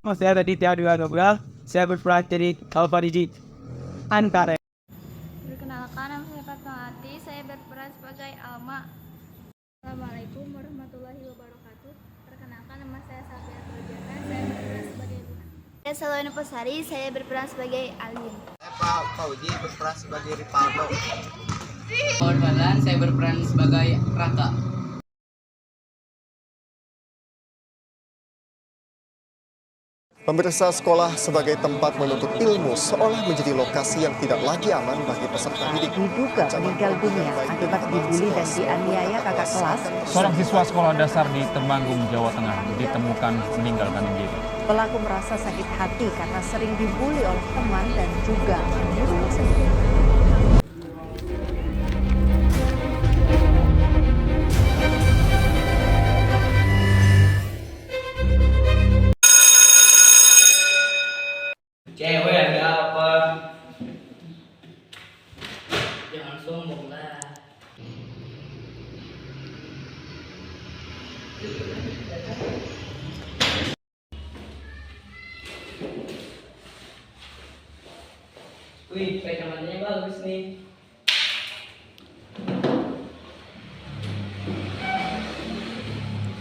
Saya Raditya Dwi Anugrah. Saya berperan jadi Alfariji Antara. Perkenalkan, nama saya Fatmawati. Saya berperan sebagai Alma. Assalamualaikum warahmatullahi wabarakatuh. Perkenalkan, nama saya Safia Turjana. Saya berperan sebagai Luna. Saya Salwana Pesari. Saya berperan sebagai Alin. Saya Pak Fauji berperan sebagai Ripaldo. Perkenalkan, saya berperan sebagai Raka. Pemirsa, sekolah sebagai tempat menuntut ilmu seolah menjadi lokasi yang tidak lagi aman bagi peserta didik. Diduga meninggal dunia akibat dibully dan dianiaya kakak kelas. Seorang siswa sekolah dasar di Temanggung, Jawa Tengah ditemukan meninggal gantung diri. Pelaku merasa sakit hati karena sering dibully oleh teman dan juga guru sendiri. Cewek ada apa? Jangan sombong lah. Wih, kacamatanya bagus nih.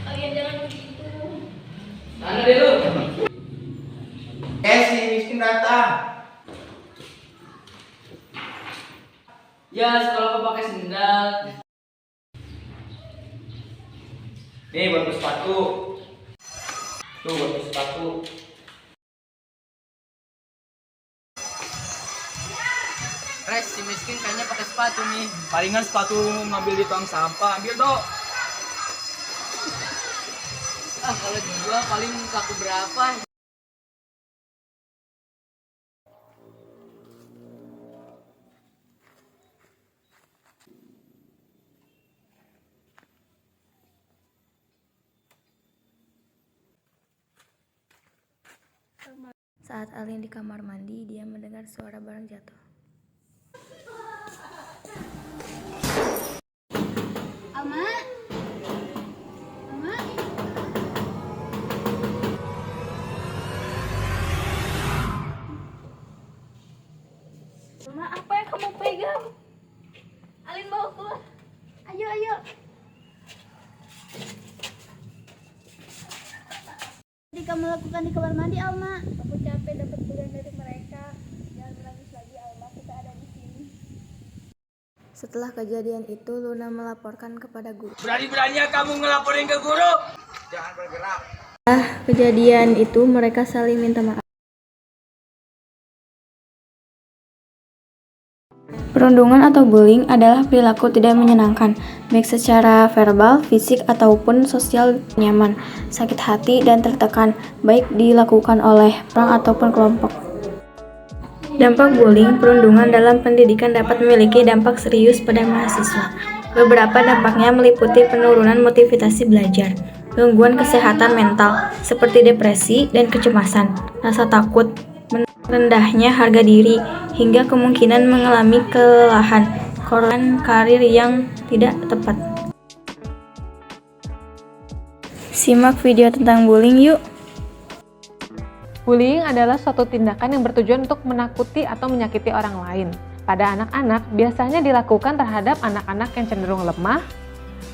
Kalian jangan begitu. Sana deh lu. Si miskin datang. Ya, sekolah kok pakai sendal. Nih buat sepatu. Tuh buat sepatu. Res, si miskin kayaknya pakai sepatu nih. Palingan sepatu ngambil di tong sampah. Ambil dong. Ah, kalau dijual paling laku berapa? Saat Alin di kamar mandi, dia mendengar suara barang jatuh. Alma? Alma? Alma, apa yang kamu pegang? Alin bawa keluar. Ayo, ayo. Jadi kamu lakukan di kamar mandi, Alma? Aku capek dapat bulan dari mereka. Jangan menangis lagi, Alma. Kita ada di sini. Setelah kejadian itu, Luna melaporkan kepada guru. Berani-beraninya kamu ngelaporin ke guru. Jangan bergerak. Kejadian itu mereka saling minta maaf. Perundungan atau bullying adalah perilaku tidak menyenangkan, baik secara verbal, fisik, ataupun sosial nyaman, sakit hati, dan tertekan, baik dilakukan oleh orang ataupun kelompok. Dampak bullying, perundungan dalam pendidikan dapat memiliki dampak serius pada mahasiswa. Beberapa dampaknya meliputi penurunan motivasi belajar, gangguan kesehatan mental seperti depresi dan kecemasan, rasa takut, rendahnya harga diri, hingga kemungkinan mengalami kelelahan, korban karir yang tidak tepat. Simak video tentang bullying yuk. Bullying adalah suatu tindakan yang bertujuan untuk menakuti atau menyakiti orang lain. Pada anak-anak, biasanya dilakukan terhadap anak-anak yang cenderung lemah,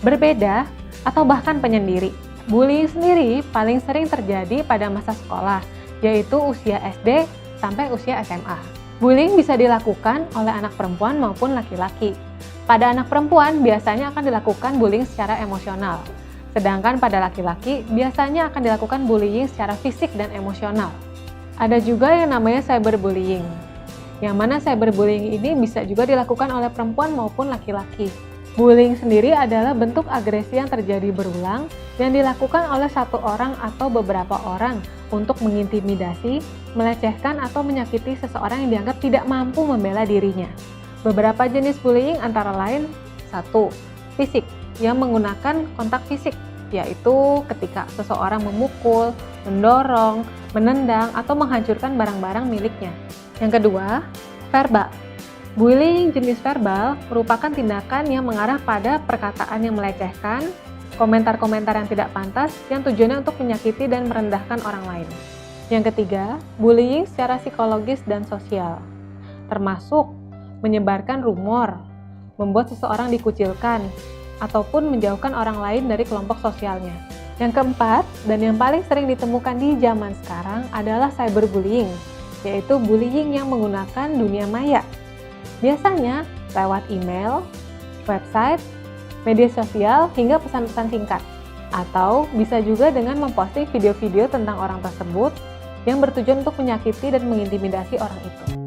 berbeda, atau bahkan penyendiri. Bullying sendiri paling sering terjadi pada masa sekolah, yaitu usia SD sampai usia SMA. Bullying bisa dilakukan oleh anak perempuan maupun laki-laki. Pada anak perempuan biasanya akan dilakukan bullying secara emosional, sedangkan pada laki-laki biasanya akan dilakukan bullying secara fisik dan emosional. Ada juga yang namanya cyberbullying, yang mana cyberbullying ini bisa juga dilakukan oleh perempuan maupun laki-laki. Bullying sendiri adalah bentuk agresi yang terjadi berulang yang dilakukan oleh satu orang atau beberapa orang untuk mengintimidasi, melecehkan atau menyakiti seseorang yang dianggap tidak mampu membela dirinya. Beberapa jenis bullying antara lain 1. Fisik, yang menggunakan kontak fisik, yaitu ketika seseorang memukul, mendorong, menendang, atau menghancurkan barang-barang miliknya. Yang kedua, verbal. Bullying jenis verbal merupakan tindakan yang mengarah pada perkataan yang melecehkan, komentar-komentar yang tidak pantas yang tujuannya untuk menyakiti dan merendahkan orang lain. Yang ketiga, bullying secara psikologis dan sosial, termasuk menyebarkan rumor, membuat seseorang dikucilkan, ataupun menjauhkan orang lain dari kelompok sosialnya. Yang keempat, dan yang paling sering ditemukan di zaman sekarang adalah cyberbullying, yaitu bullying yang menggunakan dunia maya. Biasanya lewat email, website, media sosial, hingga pesan-pesan singkat. Atau bisa juga dengan memposting video-video tentang orang tersebut yang bertujuan untuk menyakiti dan mengintimidasi orang itu.